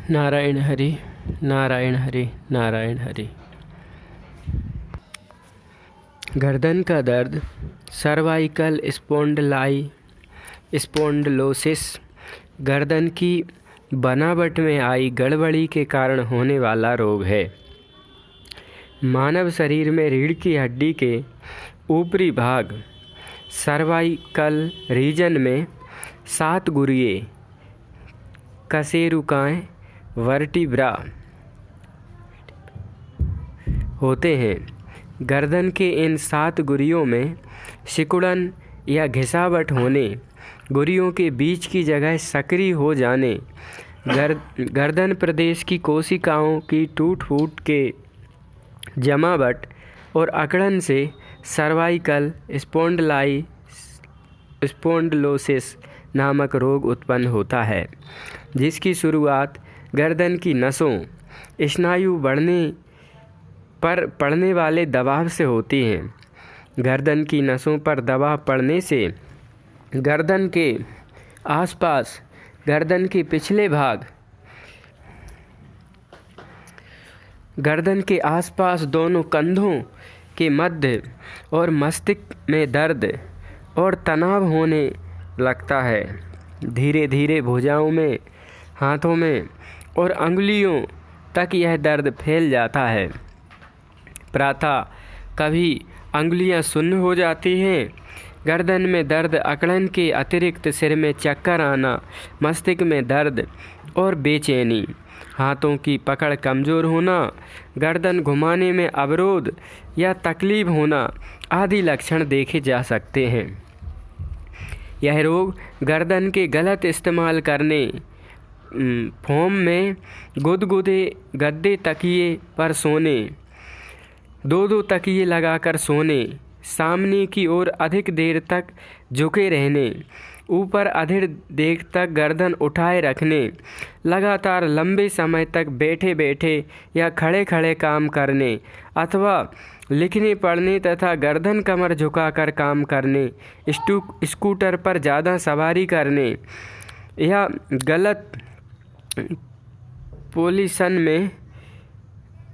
नारायण हरि नारायण हरि नारायण हरि। गर्दन का दर्द सर्वाइकल स्पॉन्डिलोसिस गर्दन की बनावट में आई गड़बड़ी के कारण होने वाला रोग है। मानव शरीर में रीढ़ की हड्डी के ऊपरी भाग सर्वाइकल रीजन में 7 गुर्दे कशेरुकाएँ वर्टिब्रा होते हैं। गर्दन के इन 7 गुर्दों में सिकुड़न या घिसावट होने, गुर्दों के बीच की जगह सक्रिय हो जाने, गर्दन प्रदेश की कोशिकाओं की टूट-फूट के जमावट और अकड़न से सर्वाइकल स्पॉन्डिलोसिस नामक रोग उत्पन्न होता है, जिसकी शुरुआत गर्दन की नसों, स्नायु बढ़ने पर पड़ने वाले दबाव से होती है। गर्दन की नसों पर दबाव पड़ने से गर्दन के आसपास, गर्दन के पिछले भाग, गर्दन के आसपास दोनों कंधों के मध्य और मस्तिष्क में दर्द और तनाव होने लगता है। धीरे धीरे भुजाओं में, हाथों में और अंगुलियों तक यह दर्द फैल जाता है। प्रातः कभी अंगुलियां शून्य हो जाती हैं। गर्दन में दर्द, अकड़न के अतिरिक्त सिर में चक्कर आना, मस्तिष्क में दर्द और बेचैनी, हाथों की पकड़ कमज़ोर होना, गर्दन घुमाने में अवरोध या तकलीफ होना आदि लक्षण देखे जा सकते हैं। यह रोग गर्दन के गलत इस्तेमाल करने, फोम में गुदगुदे गद्दे तकिए पर सोने, 2-2 तकिए लगाकर सोने, सामने की ओर अधिक देर तक झुके रहने, ऊपर अधिक देर तक गर्दन उठाए रखने, लगातार लंबे समय तक बैठे बैठे या खड़े खड़े काम करने अथवा लिखने पढ़ने तथा गर्दन कमर झुकाकर काम करने, स्कूटर पर ज़्यादा सवारी करने या गलत पोजीशन में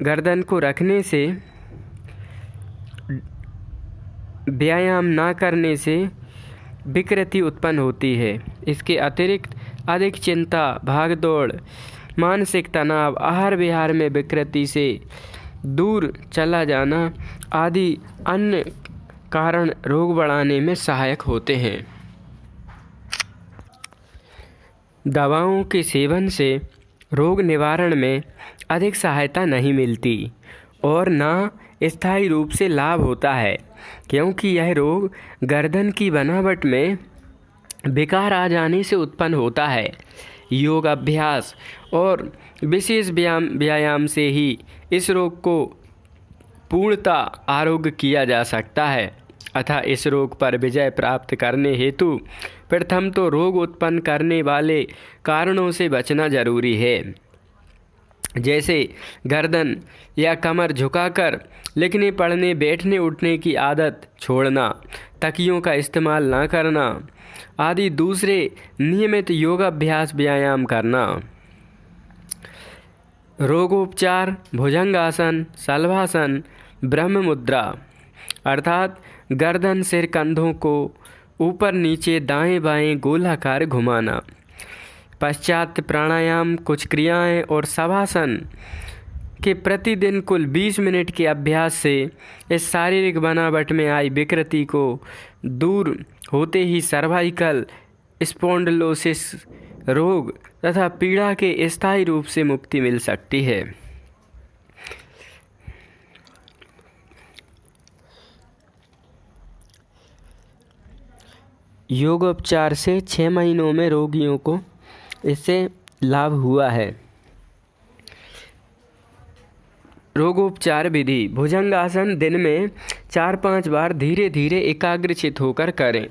गर्दन को रखने से, व्यायाम ना करने से विकृति उत्पन्न होती है। इसके अतिरिक्त अधिक चिंता, भागदौड़, मानसिक तनाव, आहार विहार में विकृति से दूर चला जाना आदि अन्य कारण रोग बढ़ाने में सहायक होते हैं। दवाओं के सेवन से रोग निवारण में अधिक सहायता नहीं मिलती और न स्थायी रूप से लाभ होता है, क्योंकि यह रोग गर्दन की बनावट में विकार आ जाने से उत्पन्न होता है। योग अभ्यास और विशेष व्यायाम से ही इस रोग को पूर्णतः आरोग्य किया जा सकता है। अतः इस रोग पर विजय प्राप्त करने हेतु प्रथम तो रोग उत्पन्न करने वाले कारणों से बचना जरूरी है, जैसे गर्दन या कमर झुकाकर लिखने पढ़ने, बैठने उठने की आदत छोड़ना, तकियों का इस्तेमाल ना करना आदि। दूसरे, नियमित योगाभ्यास व्यायाम करना। रोगोपचार, भुजंगासन, शलभासन, ब्रह्म मुद्रा अर्थात गर्दन, सिर, कंधों को ऊपर नीचे, दाएं बाएं गोलाकार घुमाना। पश्चात प्राणायाम, कुछ क्रियाएं और शवासन के प्रतिदिन कुल 20 मिनट के अभ्यास से इस शारीरिक बनावट में आई विकृति को दूर होते ही सर्वाइकल स्पॉन्डिलोसिस रोग तथा पीड़ा के स्थायी रूप से मुक्ति मिल सकती है। योगोपचार से 6 महीनों में रोगियों को इससे लाभ हुआ है। रोगोपचार विधि: भुजंगासन दिन में 4-5 बार धीरे धीरे एकाग्रचित होकर करें।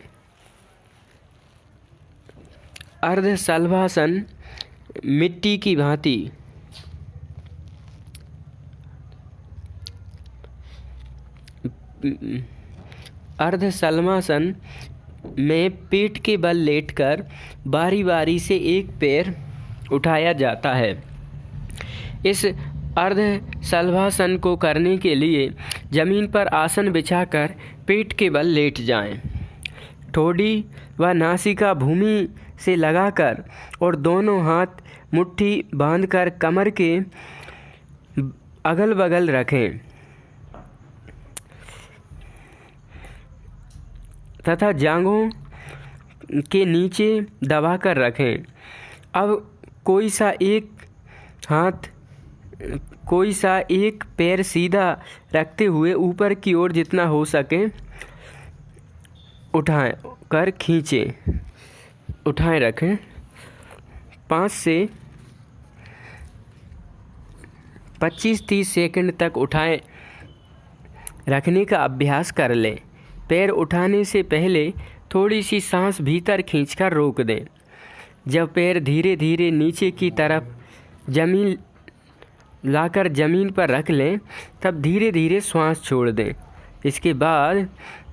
अर्ध शलभासन मिट्टी की भांति अर्ध शलभासन में पीठ के बल लेटकर बारी बारी से एक पैर उठाया जाता है। इस अर्ध शलभासन को करने के लिए जमीन पर आसन बिछाकर पेट के बल लेट जाएं। ठोड़ी व नासिका भूमि से लगाकर और दोनों हाथ मुट्ठी बांधकर कमर के अगल बगल रखें तथा जांघों के नीचे दबाकर रखें। अब कोई सा एक पैर सीधा रखते हुए ऊपर की ओर जितना हो सके उठाएं रखें। 5 से 25-30 सेकंड तक उठाए रखने का अभ्यास कर लें। पैर उठाने से पहले थोड़ी सी सांस भीतर खींचकर रोक दें। जब पैर धीरे धीरे नीचे की तरफ जमीन पर रख लें तब धीरे धीरे श्वास छोड़ दें। इसके बाद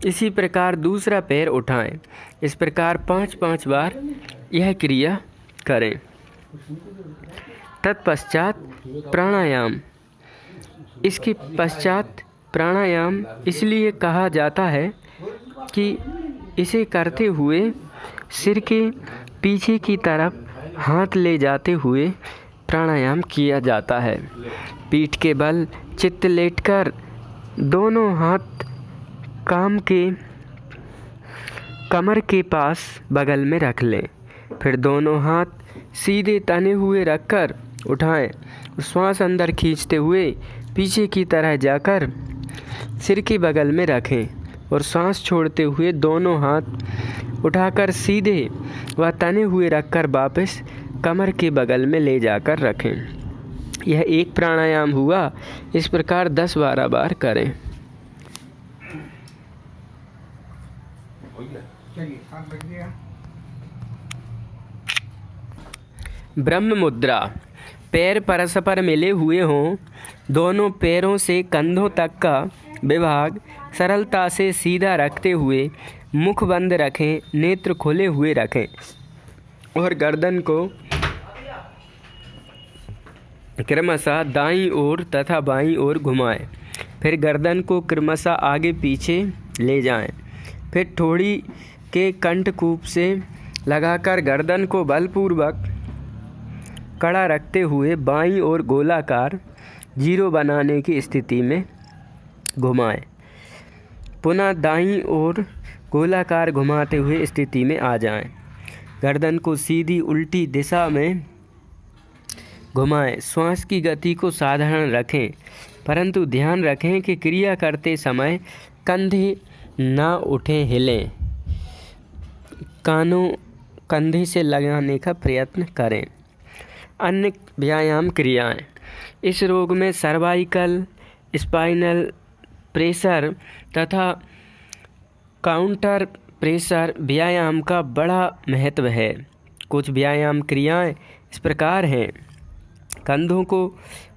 इसी प्रकार दूसरा पैर उठाएं। इस प्रकार 5-5 बार यह क्रिया करें। तत्पश्चात प्राणायाम। इसके पश्चात प्राणायाम इसलिए कहा जाता है कि इसे करते हुए सिर के पीछे की तरफ हाथ ले जाते हुए प्राणायाम किया जाता है। पीठ के बल चित्त लेटकर दोनों हाथ कमर के पास बगल में रख लें। फिर दोनों हाथ सीधे तने हुए रखकर उठाएं। श्वास अंदर खींचते हुए पीछे की तरह जाकर सिर के बगल में रखें और सांस छोड़ते हुए दोनों हाथ उठाकर सीधे व तने हुए रखकर वापस कमर के बगल में ले जाकर रखें। यह एक प्राणायाम हुआ। इस प्रकार 10-12 बार करें। ब्रह्म मुद्रा। पैर परस्पर मिले हुए हों। दोनों पैरों से कंधों तक का विभाग सरलता से सीधा रखते हुए मुख बंद रखें, नेत्र खुले हुए रखें और गर्दन को क्रमशः दाईं ओर तथा बाईं ओर घुमाएं। फिर गर्दन को क्रमशः आगे पीछे ले जाएं। फिर ठोड़ी के कंठकूप से लगाकर गर्दन को बलपूर्वक कड़ा रखते हुए बाईं ओर गोलाकार 0 बनाने की स्थिति में घुमाएं। पुनः दाईं ओर गोलाकार घुमाते हुए स्थिति में आ जाएं। गर्दन को सीधी उल्टी दिशा में घुमाएं। श्वास की गति को साधारण रखें, परंतु ध्यान रखें कि क्रिया करते समय कंधे ना उठें, हिलें। कानों कंधे से लगाने का प्रयत्न करें। अन्य व्यायाम क्रियाएं। इस रोग में सर्वाइकल, स्पाइनल प्रेशर तथा काउंटर प्रेशर व्यायाम का बड़ा महत्व है। कुछ व्यायाम क्रियाएं इस प्रकार हैं। कंधों को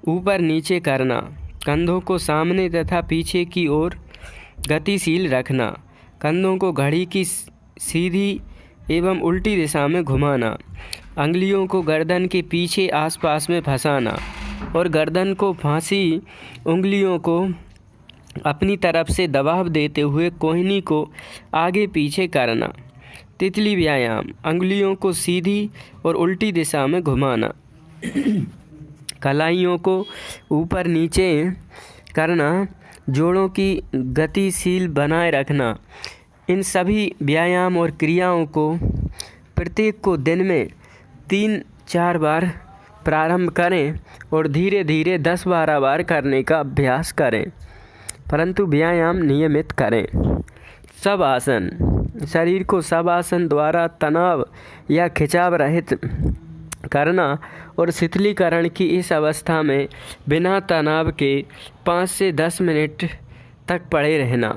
ऊपर नीचे करना, कंधों को सामने तथा पीछे की ओर गतिशील रखना, कंधों को घड़ी की सीधी एवं उल्टी दिशा में घुमाना, अंगुलियों को गर्दन के पीछे आसपास में फंसाना और गर्दन को फांसी उंगलियों को अपनी तरफ से दबाव देते हुए कोहनी को आगे पीछे करना। तितली व्यायाम। अंगुलियों को सीधी और उल्टी दिशा में घुमाना, कलाइयों को ऊपर नीचे करना, जोड़ों की गतिशील बनाए रखना। इन सभी व्यायाम और क्रियाओं को प्रत्येक को दिन में 3-4 बार प्रारंभ करें और धीरे धीरे 10-12 बार करने का अभ्यास करें, परंतु व्यायाम नियमित करें। सब आसन। शरीर को सब आसन द्वारा तनाव या खिंचाव रहित करना और शिथिलीकरण की इस अवस्था में बिना तनाव के 5 से 10 मिनट तक पड़े रहना।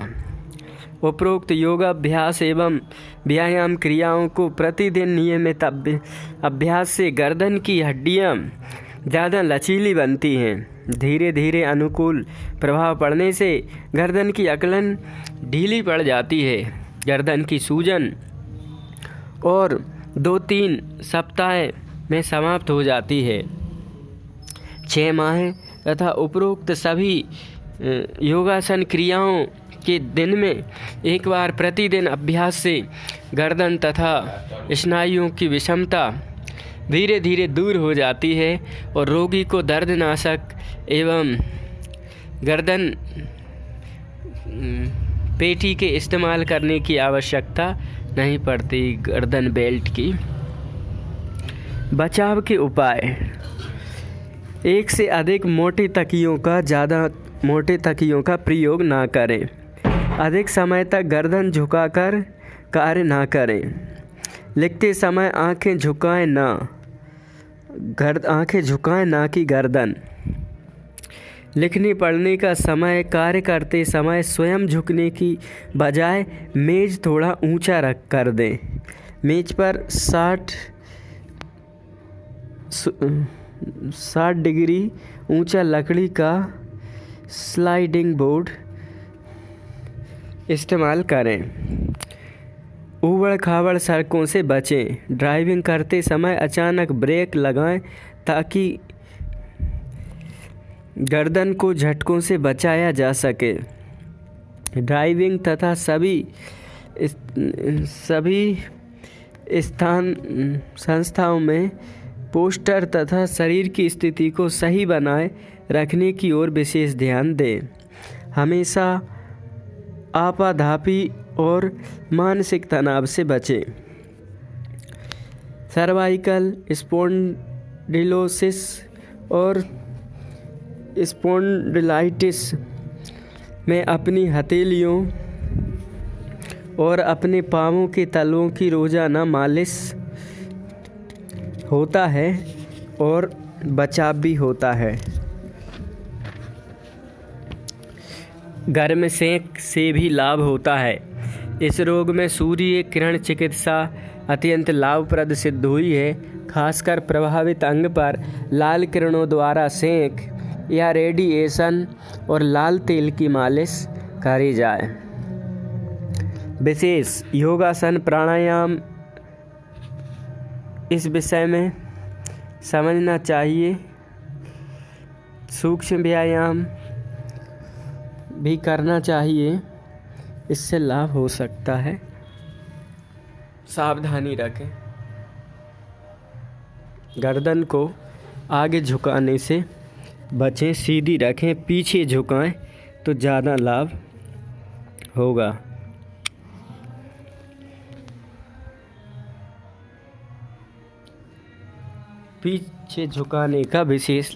उपरोक्त योगाभ्यास एवं व्यायाम क्रियाओं को प्रतिदिन नियमित अभ्यास से गर्दन की हड्डियां ज़्यादा लचीली बनती हैं। धीरे धीरे अनुकूल प्रभाव पड़ने से गर्दन की अकलन ढीली पड़ जाती है। गर्दन की सूजन और 2-3 सप्ताह में समाप्त हो जाती है। 6 माह तथा उपरोक्त सभी योगासन क्रियाओं के दिन में एक बार प्रतिदिन अभ्यास से गर्दन तथा स्नायुओं की विषमता धीरे धीरे दूर हो जाती है और रोगी को दर्दनाशक एवं गर्दन पेटी के इस्तेमाल करने की आवश्यकता नहीं पड़ती। गर्दन बेल्ट की। बचाव के उपाय। एक से अधिक मोटे तकियों का प्रयोग ना करें। अधिक समय तक गर्दन झुकाकर कार्य ना करें। लिखते समय आंखें झुकाएं ना कि गर्दन। लिखने पढ़ने का समय कार्य करते समय स्वयं झुकने की बजाय मेज थोड़ा ऊंचा रख कर दें। मेज पर 60 डिग्री ऊंचा लकड़ी का स्लाइडिंग बोर्ड इस्तेमाल करें। ऊबड़-खाबड़ सड़कों से बचें। ड्राइविंग करते समय अचानक ब्रेक लगाएं ताकि गर्दन को झटकों से बचाया जा सके। ड्राइविंग तथा सभी संस्थाओं में पोस्टर तथा शरीर की स्थिति को सही बनाए रखने की ओर विशेष ध्यान दें। हमेशा आपाधापी और मानसिक तनाव से बचें। सर्वाइकल स्पॉन्डिलोसिस और स्पॉन्डिलाइटिस में अपनी हथेलियों और अपने पांवों के तलवों की रोजाना मालिश होता है और बचाव भी होता है। गर्म सेक से भी लाभ होता है। इस रोग में सूर्य किरण चिकित्सा अत्यंत लाभप्रद सिद्ध हुई है। खासकर प्रभावित अंग पर लाल किरणों द्वारा सेक या रेडिएशन और लाल तेल की मालिश करी जाए। विशेष योगासन प्राणायाम इस विषय में समझना चाहिए। सूक्ष्म व्यायाम भी करना चाहिए, इससे लाभ हो सकता है। सावधानी रखें। गर्दन को आगे झुकाने से बचें, सीधी रखें। पीछे झुकाएं तो ज़्यादा लाभ होगा। पीछे झुकाने का विशेष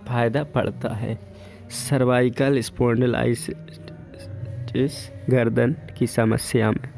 फायदा पड़ता है। सर्वाइकल स्पॉन्डिलाइटिस गर्दन की समस्या में।